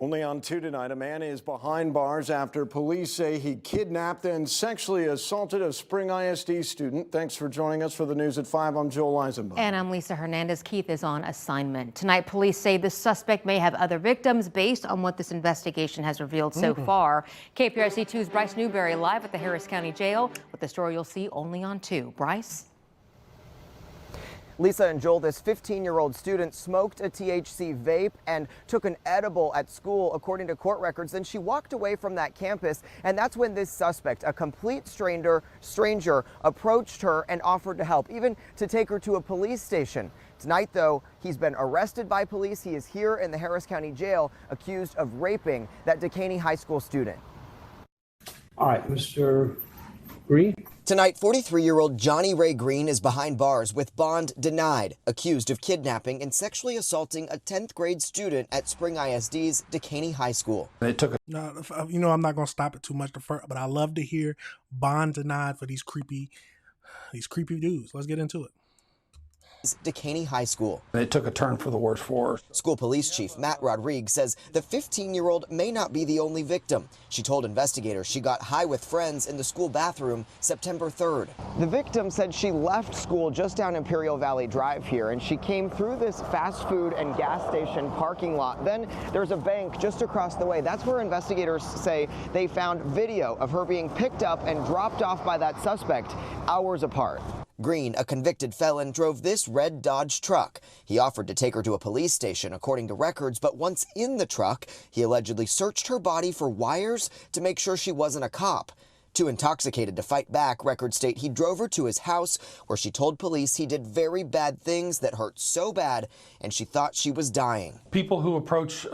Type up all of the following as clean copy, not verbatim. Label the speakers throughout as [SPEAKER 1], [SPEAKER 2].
[SPEAKER 1] Only on 2 tonight, a man is behind bars after police say he kidnapped and sexually assaulted a Spring ISD student. Thanks for joining us for the news at 5. I'm Joel Eisenbaum.
[SPEAKER 2] And I'm Lisa Hernandez. Keith is on assignment. Tonight, police say the suspect may have other victims based on what this investigation has revealed so far. KPRC 2's Bryce Newberry live at the Harris County Jail with the story you'll see only on 2. Bryce?
[SPEAKER 3] Lisa and Joel, this 15-year-old student smoked a THC vape and took an edible at school, according to court records. Then she walked away from that campus, and that's when this suspect, a complete stranger, approached her and offered to help, even to take her to a police station. Tonight, though, he's been arrested by police. He is here in the Harris County Jail, accused of raping that Dekaney High School student.
[SPEAKER 4] All right, Mr. Green.
[SPEAKER 3] Tonight, 43-year-old Johnny Ray Green is behind bars with bond denied, accused of kidnapping and sexually assaulting a 10th grade student at Spring ISD's Dekaney High School.
[SPEAKER 5] No, I'm not going to stop it too much, but I love to hear bond denied for these creepy dudes. Let's get into it.
[SPEAKER 3] Dekaney High School.
[SPEAKER 6] It took a turn for the worse for her.
[SPEAKER 3] School police chief Matt Rodriguez says the 15-year-old may not be the only victim. She told investigators she got high with friends in the school bathroom September 3rd. The victim said she left school just down Imperial Valley Drive here, and she came through this fast food and gas station parking lot. Then there's a bank just across the way. That's where investigators say they found video of her being picked up and dropped off by that suspect hours apart. Green, a convicted felon, drove this red Dodge truck. He offered to take her to a police station, according to records, but once in the truck, he allegedly searched her body for wires to make sure she wasn't a cop. Too intoxicated to fight back, records state he drove her to his house, where she told police he did very bad things that hurt so bad, and she thought she was dying.
[SPEAKER 6] People who approach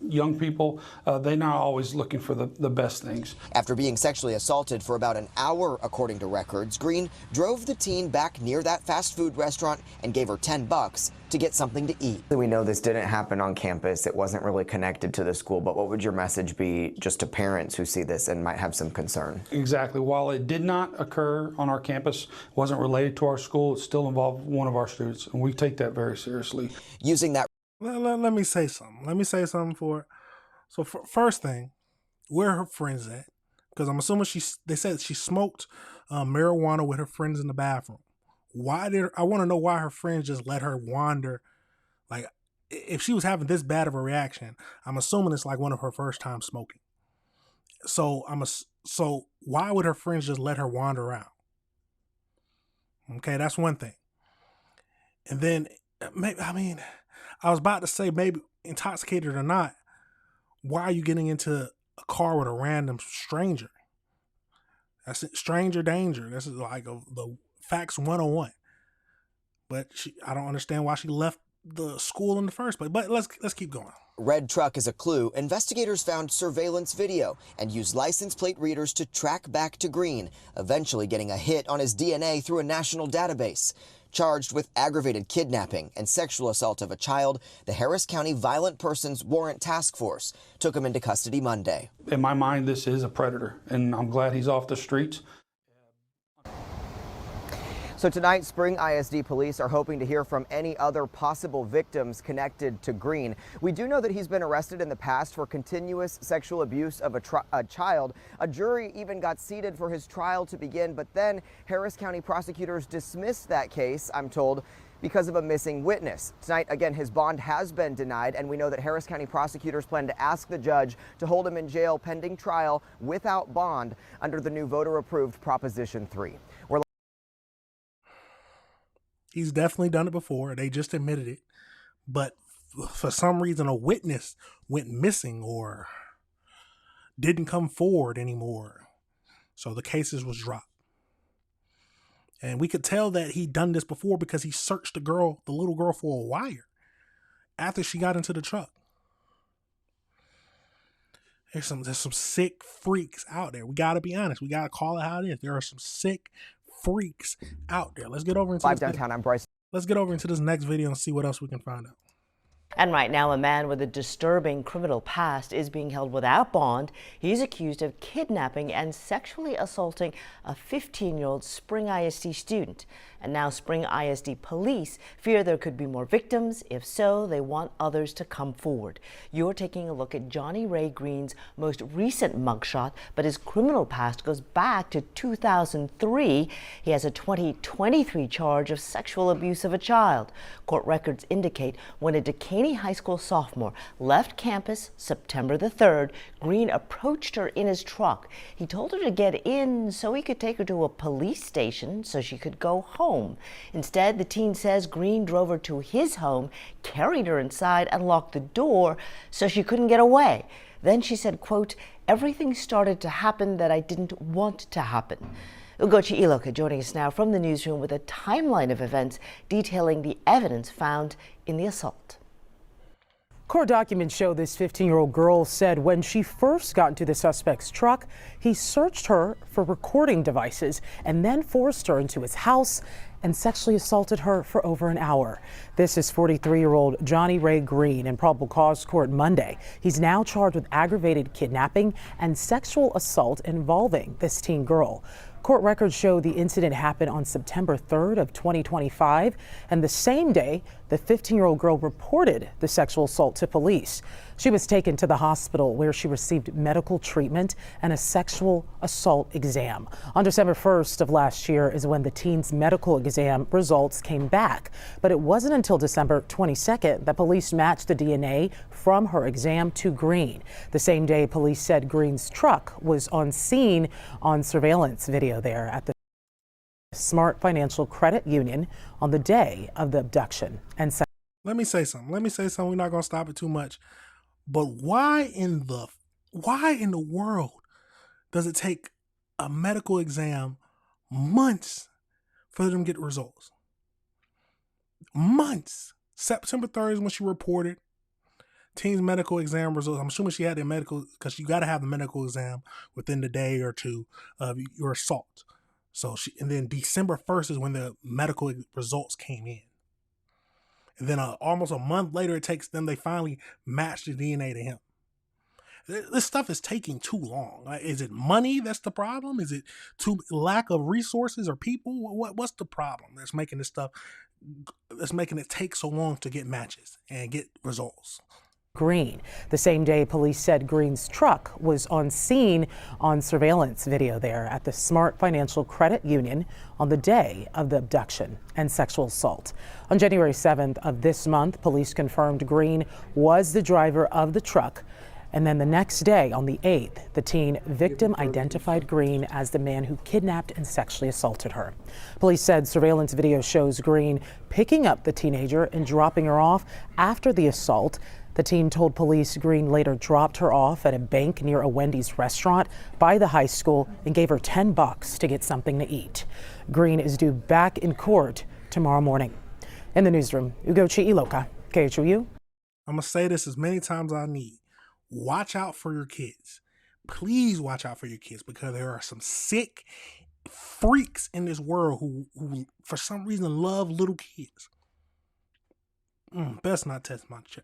[SPEAKER 6] young people, they're not always looking for the best things.
[SPEAKER 3] After being sexually assaulted for about an hour, according to records, Green drove the teen back near that fast food restaurant and gave her $10 to get something to eat. We know this didn't happen on campus. It wasn't really connected to the school, but what would your message be just to parents who see this and might have some concern?
[SPEAKER 6] Exactly. While it did not occur on our campus, wasn't related to our school, it still involved one of our students, and we take that very seriously.
[SPEAKER 3] Using that.
[SPEAKER 5] Let me say something. Let me say something for it. So first thing, where are her friends at? Because I'm assuming they said she smoked marijuana with her friends in the bathroom. I want to know why her friends just let her wander. Like, if she was having this bad of a reaction, I'm assuming it's like one of her first time smoking. So why would her friends just let her wander around? Okay, that's one thing. And then, I was about to say, maybe intoxicated or not, why are you getting into a car with a random stranger? That's it, stranger danger. This is like the facts 101. But I don't understand why she left the school in the first place. But let's keep going.
[SPEAKER 3] Red truck is a clue. Investigators found surveillance video and used license plate readers to track back to Green, eventually getting a hit on his DNA through a national database. Charged with aggravated kidnapping and sexual assault of a child, the Harris County Violent Persons Warrant Task Force took him into custody Monday.
[SPEAKER 6] In my mind, this is a predator, and I'm glad he's off the streets.
[SPEAKER 3] So tonight, Spring ISD police are hoping to hear from any other possible victims connected to Green. We do know that he's been arrested in the past for continuous sexual abuse of a child. A jury even got seated for his trial to begin, but then Harris County prosecutors dismissed that case, I'm told, because of a missing witness. Tonight, again, his bond has been denied, and we know that Harris County prosecutors plan to ask the judge to hold him in jail pending trial without bond under the new voter-approved Proposition 3.
[SPEAKER 5] He's definitely done it before. They just admitted it. But for some reason, a witness went missing or didn't come forward anymore. So the cases was dropped. And we could tell that he'd done this before because he searched the little girl for a wire after she got into the truck. There's some sick freaks out there. We got to be honest. We got to call it how it is. There are some sick freaks out there. Let's get over into
[SPEAKER 3] Live downtown, I'm Bryce.
[SPEAKER 5] Let's get over into this next video and see what else we can find out.
[SPEAKER 7] And right now, a man with a disturbing criminal past is being held without bond. He's accused of kidnapping and sexually assaulting a 15-year-old Spring ISD student. And now Spring ISD police fear there could be more victims. If so, they want others to come forward. You're taking a look at Johnny Ray Green's most recent mugshot, but his criminal past goes back to 2003. He has a 2023 charge of sexual abuse of a child. Court records indicate when a Decaney High School sophomore left campus September the 3rd, Green approached her in his truck. He told her to get in so he could take her to a police station so she could go home. Instead, the teen says Green drove her to his home, carried her inside, and locked the door so she couldn't get away. Then she said, quote, "Everything started to happen that I didn't want to happen." Ugochi Iloka joining us now from the newsroom with a timeline of events detailing the evidence found in the assault.
[SPEAKER 8] Court documents show this 15-year-old girl said when she first got into the suspect's truck, he searched her for recording devices and then forced her into his house and sexually assaulted her for over an hour. This is 43-year-old Johnny Ray Green in probable cause court Monday. He's now charged with aggravated kidnapping and sexual assault involving this teen girl. Court records show the incident happened on September 3rd of 2025, and the same day, the 15-year-old girl reported the sexual assault to police. She was taken to the hospital where she received medical treatment and a sexual assault exam. On December 1st of last year is when the teen's medical exam results came back, but it wasn't until December 22nd that police matched the DNA from her exam to Green. The same day, police said Green's truck was on scene on surveillance video there at the Smart Financial Credit Union on the day of the abduction. And
[SPEAKER 5] Let me say something. We're not going to stop it too much. But why in the world does it take a medical exam months for them to get results? Months. September 3rd is when she reported teen's medical exam results. I'm assuming she had the medical, because you got to have the medical exam within the day or two of your assault. So and then December 1st is when the medical results came in. And then almost a month later, it takes them, they finally match the DNA to him. This stuff is taking too long. Is it money that's the problem? Is it lack of resources or people? What's the problem that's making this stuff, that's making it take so long to get matches and get results?
[SPEAKER 8] Green. The same day, police said Green's truck was on scene on surveillance video there at the Smart Financial Credit Union on the day of the abduction and sexual assault. On January 7th of this month, police confirmed Green was the driver of the truck. And then the next day, on the 8th, the teen victim identified Green as the man who kidnapped and sexually assaulted her. Police said surveillance video shows Green picking up the teenager and dropping her off after the assault. The teen told police Green later dropped her off at a bank near a Wendy's restaurant by the high school and gave her $10 to get something to eat. Green is due back in court tomorrow morning. In the newsroom, Ugochi Iloka, KHOU.
[SPEAKER 5] I'm going to say this as many times as I need. Watch out for your kids. Please watch out for your kids, because there are some sick freaks in this world who for some reason love little kids. Best not test my check.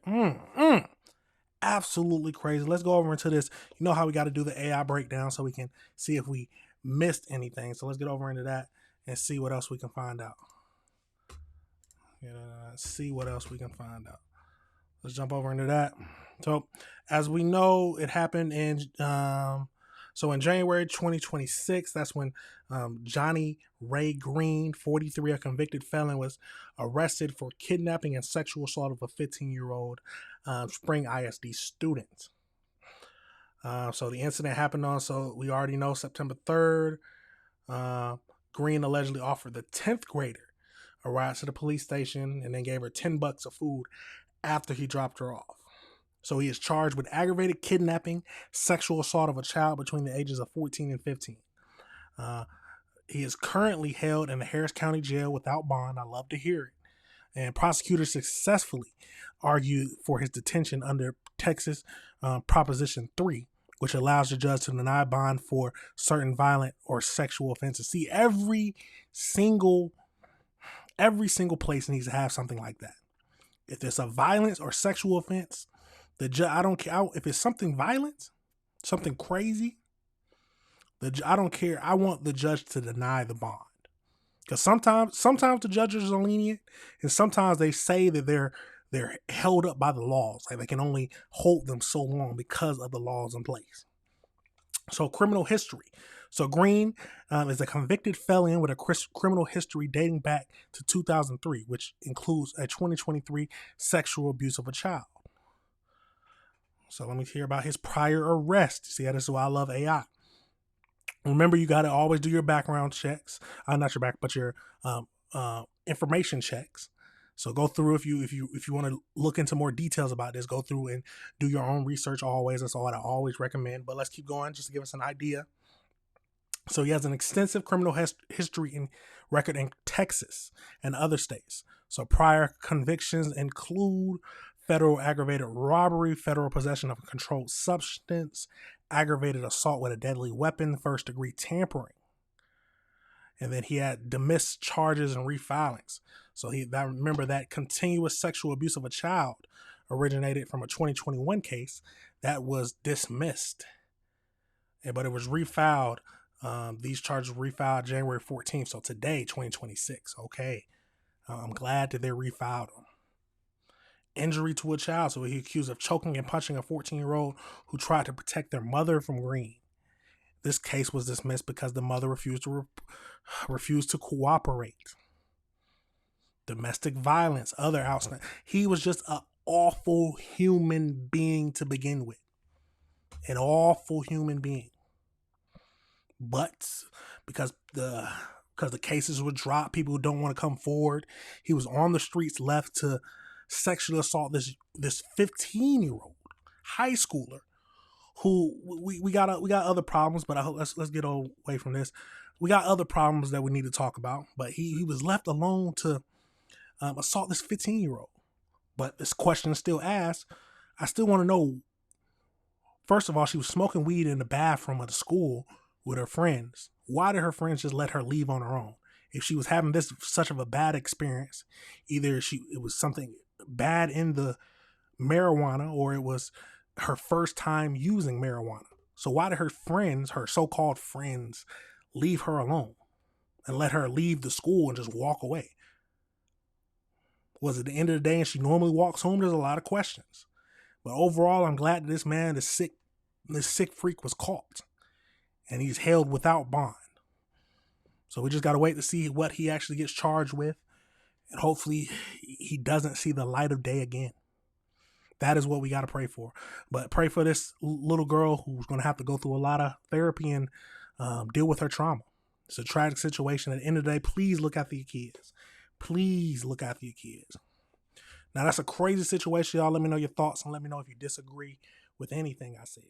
[SPEAKER 5] Absolutely crazy. Let's go over into this. You know how we got to do the AI breakdown so we can see if we missed anything. So let's get over into that and see what else we can find out. See what else we can find out. Let's jump over into that. So as we know, it happened in January 2026, that's when Johnny Ray Green, 43, a convicted felon, was arrested for kidnapping and sexual assault of a 15-year-old Spring ISD student. So the incident happened we already know, September 3rd. Green allegedly offered the 10th grader a ride to the police station and then gave her $10 of food after he dropped her off. So he is charged with aggravated kidnapping, sexual assault of a child between the ages of 14 and 15. He is currently held in the Harris County Jail without bond. I love to hear it. And prosecutors successfully argued for his detention under Texas Proposition 3, which allows the judge to deny bond for certain violent or sexual offenses. See, every single place needs to have something like that. If it's a violence or sexual offense, the judge, I don't care. If it's something violent, something crazy, I don't care. I want the judge to deny the bond. Because sometimes the judges are lenient, and sometimes they say that they're held up by the laws. Like they can only hold them so long because of the laws in place. So criminal history. So Green is a convicted felon with a criminal history dating back to 2003, which includes a 2023 sexual abuse of a child. So let me hear about his prior arrest. See, this is why I love AI. Remember, you got to always do your background checks. Not your back, but your information checks. So go through if you want to look into more details about this. Go through and do your own research. Always, that's all I always recommend. But let's keep going just to give us an idea. So he has an extensive criminal history and record in Texas and other states. So prior convictions include federal aggravated robbery, federal possession of a controlled substance, aggravated assault with a deadly weapon, first degree tampering. And then he had dismissed charges and refilings. So remember that continuous sexual abuse of a child originated from a 2021 case that was dismissed. But it was refiled. These charges were refiled January 14th. So today, 2026. Okay. I'm glad that they refiled them. Injury to a child. So he accused of choking and punching a 14-year-old who tried to protect their mother from Green. This case was dismissed because the mother refused to cooperate. Domestic violence, other outstanding. He was just an awful human being to begin with. An awful human being. But because the cases were dropped, people who don't want to come forward, he was on the streets left to sexually assault this 15-year-old high schooler who we got other problems, but let's get away from this. We got other problems that we need to talk about, but he was left alone to assault this 15-year-old. But this question is still asked. I still want to know, first of all, she was smoking weed in the bathroom of the school with her friends. Why did her friends just let her leave on her own? If she was having such of a bad experience, either it was something bad in the marijuana or it was her first time using marijuana. So why did her so-called friends, leave her alone and let her leave the school and just walk away? Was it the end of the day and she normally walks home? There's a lot of questions. But overall, I'm glad that this sick freak was caught and he's held without bond. So we just got to wait to see what he actually gets charged with. And hopefully he doesn't see the light of day again. That is what we got to pray for. But pray for this little girl who's going to have to go through a lot of therapy and deal with her trauma. It's a tragic situation. At the end of the day, please look after your kids. Please look after your kids. Now, that's a crazy situation, y'all. Let me know your thoughts and let me know if you disagree with anything I said.